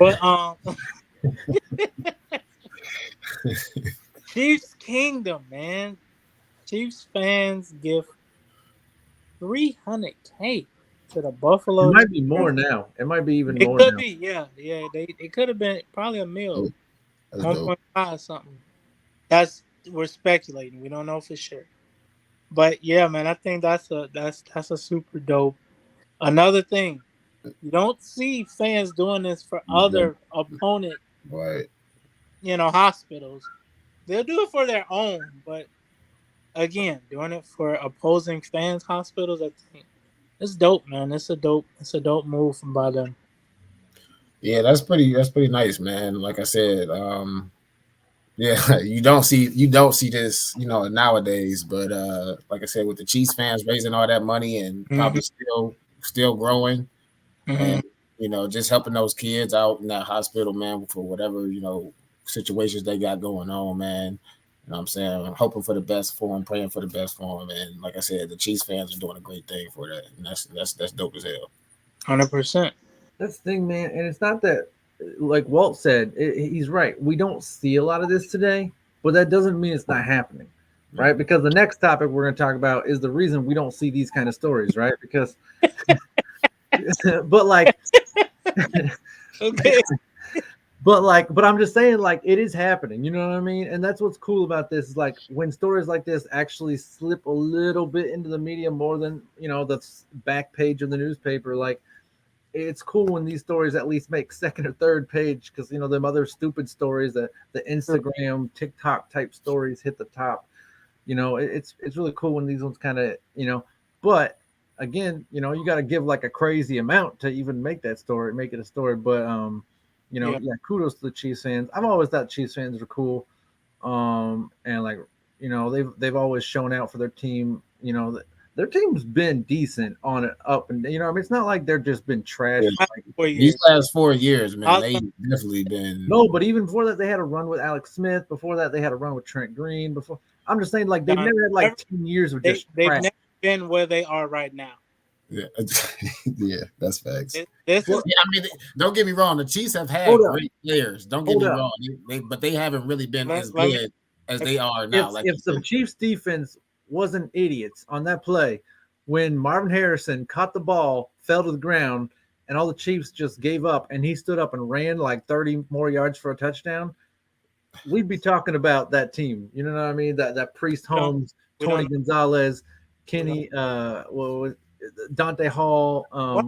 But Chiefs Kingdom, man. Chiefs fans give 300K to the It Buffalo. might be more now. It might be even It more could now. be, yeah, yeah. It could have been probably a mil, That's dope. 1.5 something. That's we're speculating. We don't know for sure. But yeah, man, I think that's a super dope. Another thing, you don't see fans doing this for Yeah, other opponent, right. hospitals. They'll do it for their own, but again, doing it for opposing fans' hospitals, I think it's dope, man. It's a dope move from by them. Yeah, that's pretty nice, man. Like I said, yeah, you don't see this, nowadays. But like I said, with the Chiefs fans raising all that money and Hmm. probably still growing, Hmm. and just helping those kids out in that hospital, man, for whatever situations they got going on, man. You know what I'm saying? I'm hoping for the best for them, praying for the best for them, and like I said, the Chiefs fans are doing a great thing for that, and that's dope as hell. 100%. That's the thing, man. And it's not that, like Walt said, he's right. We don't see a lot of this today, but that doesn't mean it's not happening, right? Because the next topic we're going to talk about is the reason we don't see these kind of stories, right? Because, but like, Okay. but I'm just saying, like, it is happening. You know what I mean? And that's what's cool about this is like when stories like this actually slip a little bit into the media more than the back page of the newspaper, like it's cool when these stories at least make second or third page because them other stupid stories, the Instagram, TikTok type stories hit the top. It's really cool when these ones kind of But again, you got to give like a crazy amount to even make that story, make it a story. But Yeah. yeah, kudos to the Chiefs fans. I've always thought Chiefs fans are cool, and like they've always shown out for their team. Their team's been decent on it up and I mean it's not like they're just been trash. Yeah. Like, These 4 years. last 4 years, man, they Awesome. definitely been. no, but even before that they had a run with Alex Smith. Before that they had a run with Trent Green. Before I'm just saying like they've Done. never had like 10 years of just They've trash. never been where they are right now. Yeah, yeah, that's facts. This Well, is Yeah, I mean, don't get me wrong. The Chiefs have had hold up, great players. Don't get hold me up. wrong. But they haven't really been as let me good as they are If now. Like you if the said, Chiefs defense wasn't idiots on that play when Marvin Harrison caught the ball, fell to the ground, and all the Chiefs just gave up, and he stood up and ran like 30 more yards for a touchdown, we'd be talking about that team. You know what I mean? That Priest we don't Holmes, we Tony don't Gonzalez, we don't Kenny, Dante Hall, why,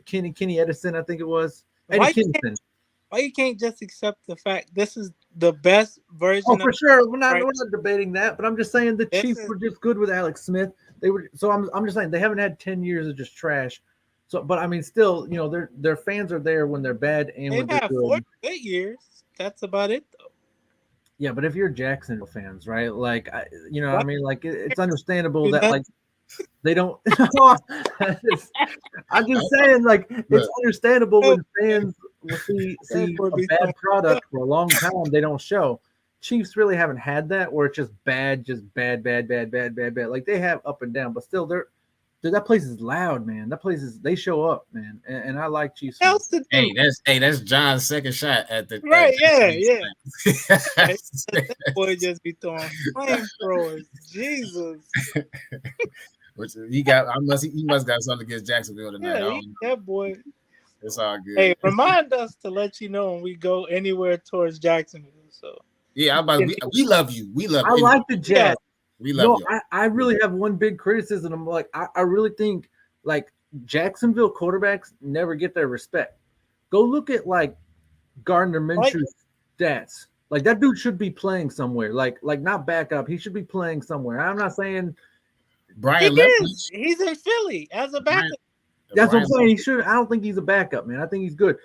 Kenny Edison, I think it was Eddie why you can't Kinnison. why you can't just accept the fact this is the best Oh, version of for sure. We're not right. we're not debating that, but I'm just saying the This Chiefs is were just good with Alex Smith. They were so I'm just saying they haven't had 10 years of just trash. So, but I mean, still, their fans are there when they're bad and when they've they're had four good. good years. That's about it though. Yeah, but if you're Jacksonville fans, right? Like, Why I mean, like it's understandable do that nothing? like they don't. I'm just saying, like it's look, understandable Oh, when fans will see that see boy a be bad talking product stuff. for a long time. They don't show. Chiefs really haven't had that where it's just bad, bad. Like they have up and down, but still, dude, that place is loud, man. That place is they show up, man, and I like Chiefs fans. Else to do. that's John's second shot at the Right, yeah, Jacksonville yeah. That, Jags. that boy just be throwing flamethrowers. Jesus. Which he must got something against Jacksonville tonight. I Yeah, don't know. that boy. It's all good. Hey, remind us to let you know when we go anywhere towards Jacksonville. So Yeah, we love you. We love I you. like the yeah, Jets. We love No, you. I really have one big criticism. I'm like, I really think like Jacksonville quarterbacks never get their respect. Go look at like Gardner like Minshew's stats. Like that dude should be playing somewhere. Like not backup. He should be playing somewhere. I'm not saying he Brian is. Leftwich. He's in Philly as a Brian, backup. that's what I'm Brian saying. He Leftwich. should. I don't think he's a backup, man. I think he's good.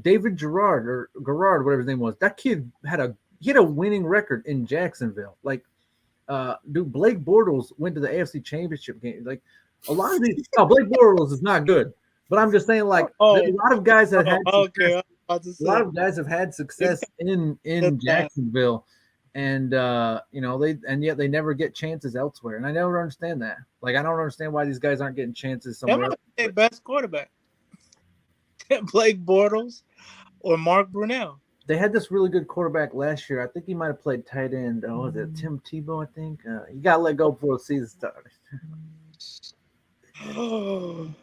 David Gerard, whatever his name was. That kid had a winning record in Jacksonville. Like dude, Blake Bortles went to the AFC Championship game. Like a lot of these, no, Blake Bortles is not good. But I'm just saying, like Oh, a lot of guys have had okay. success. I was about to A lot say of guys have had this success guy in Jacksonville, and yet they never get chances elsewhere. And I never understand that. Like I don't understand why these guys aren't getting chances that somewhere might else. be their best quarterback. Blake Bortles. or Mark Brunell. They had this really good quarterback last year. I think he might have played tight end. Oh, was it Tim Tebow? I think he got let go before the season started. Oh, you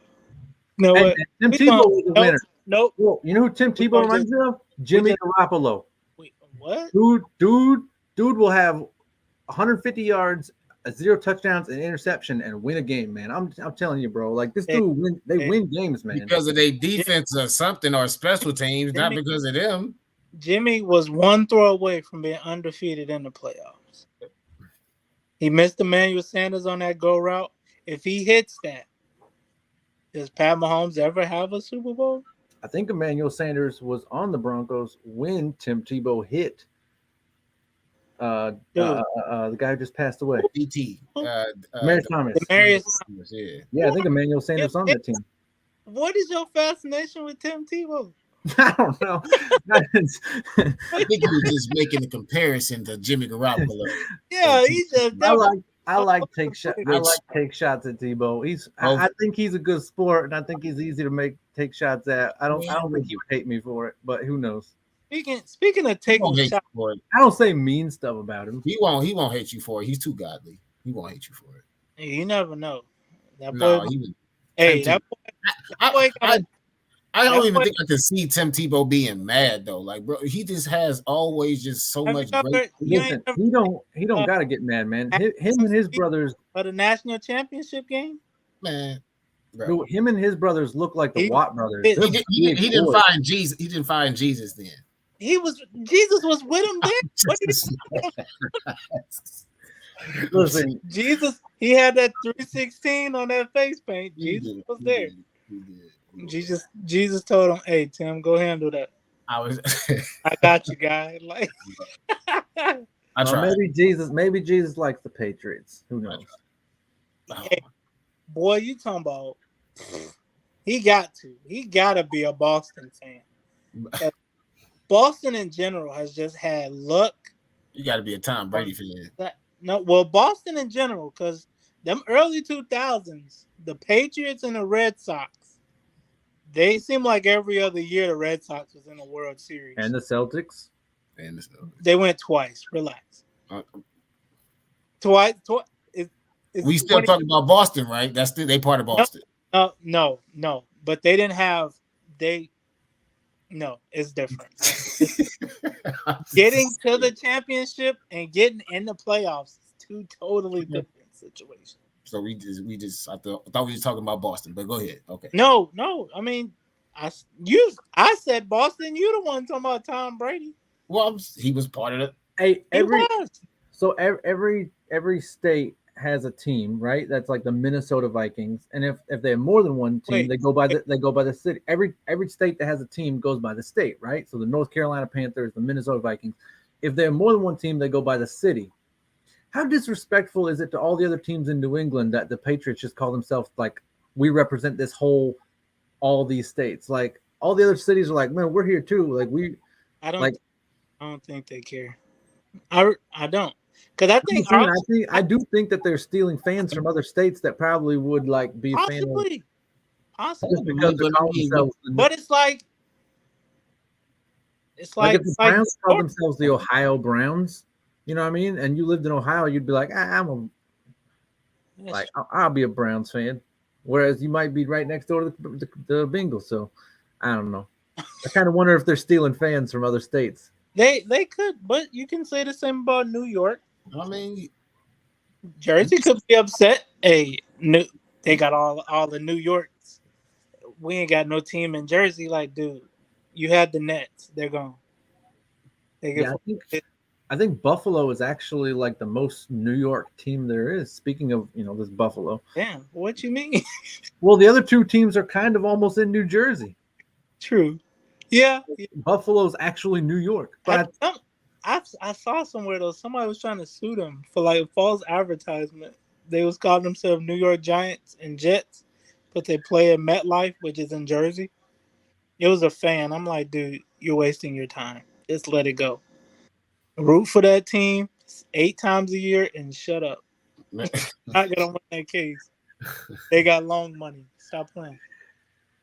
know Hey, what? man, Tim We Tebow don't. was a Nope. winner. Nope. Well, you know who Tim We Tebow gonna just. reminds me of? We Jimmy just. Garoppolo. What? Dude will have 150 yards, zero touchdowns, and interception, and win a game, man. I'm telling you, bro. Like this Hey, dude, they hey, win games, man. because of their Jim- defense or something or special teams, not Jimmy, because of them. Jimmy was one throw away from being undefeated in the playoffs. He missed Emmanuel Sanders on that go route. If he hits that, does Pat Mahomes ever have a Super Bowl? I think Emmanuel Sanders was on the Broncos when Tim Tebow hit Dude, the guy who just passed away, DT, Marius Thomas. Demarius. yeah. Yeah, I think Emmanuel Sanders on that team. What is your fascination with Tim Tebow? I don't know. I think he was just making a comparison to Jimmy Garoppolo. Yeah, he's just I that. like I like take shot. I Which- like take shots at Tebow. He's Oh. I think he's a good sport, and I think he's easy to take shots at. I don't think he would hate me for it, but who knows? Speaking of He taking won't hate shots, you for it. I don't say mean stuff about him. He won't hate you for it. He's too godly. He won't hate you for it. you never know. That boy, No, he was. hey, Tim that boy I, got I don't that even boy- think I can see Tim Tebow being mad though. Like, bro, he just has always just so have much you ever, great. you Listen, ain't never he don't gotta get mad, man. Him and his brothers, at a national championship game? Man, bro. dude, him and his brothers look like the He- Watt brothers. he- They're big He didn't boys. find Jesus. He didn't find Jesus then. Jesus was with him there. What Listen, Jesus, he had that 316 on that face paint. Jesus was there. He did. Jesus told him, "Hey Tim, go handle that. I was. I got you, guy." Like, I tried. maybe Jesus likes the Patriots. Who knows? hey, boy, you talking about? He got to be a Boston fan. Boston in general has just had luck. You got to be a Tom Brady fan. Boston in general, because them early 2000s, the Patriots and the Red Sox, they seem like every other year the Red Sox was in the World Series. And the Celtics. They went twice. Relax. Uh, Twice. We still talking about Boston, right? That's still they part of Boston. No. But they didn't have No, it's different. Getting to the championship and getting in the playoffs is two totally different situations. So we just I thought we were talking about Boston, but go ahead. Okay. No. I mean, I said Boston. You the one talking about Tom Brady. Well, he was part of it. Hey, Every every state has a team, right? That's like the Minnesota Vikings, and if they have more than one team, they go by the city. Every state that has a team goes by the state, right? So the North Carolina Panthers, the Minnesota Vikings. If they have more than one team, they go by the city. How disrespectful is it to all the other teams in New England that the Patriots just call themselves like we represent all these states? Like all the other cities are like, man, we're here too. Like we, I don't. like, I don't think they care. I don't. Because I do think that they're stealing fans from other states that probably would like be a fan of possibly. just because they're calling themselves. But it's like if the Browns call themselves the Ohio Browns, you know what I mean? And you lived in Ohio, you'd be like, I'll be a Browns fan. Whereas you might be right next door to the Bengals. So I don't know. I kind of wonder if they're stealing fans from other states. They could, but you can say the same about New York. I mean, Jersey could be upset. Hey, they got all the New Yorks. We ain't got no team in Jersey. Like, dude, you had the Nets. They're gone. I think Buffalo is actually like the most New York team there is. Speaking of, this Buffalo. Damn, what you mean? Well, the other two teams are kind of almost in New Jersey. True. Yeah. Buffalo's actually New York. But I saw somewhere though somebody was trying to sue them for like false advertisement. They was calling themselves New York Giants and Jets, but they play in MetLife, which is in Jersey. It was a fan. I'm like, dude, you're wasting your time. Just let it go. Root for that team 8 times a year and shut up. Not gonna win that case. They got long money. Stop playing.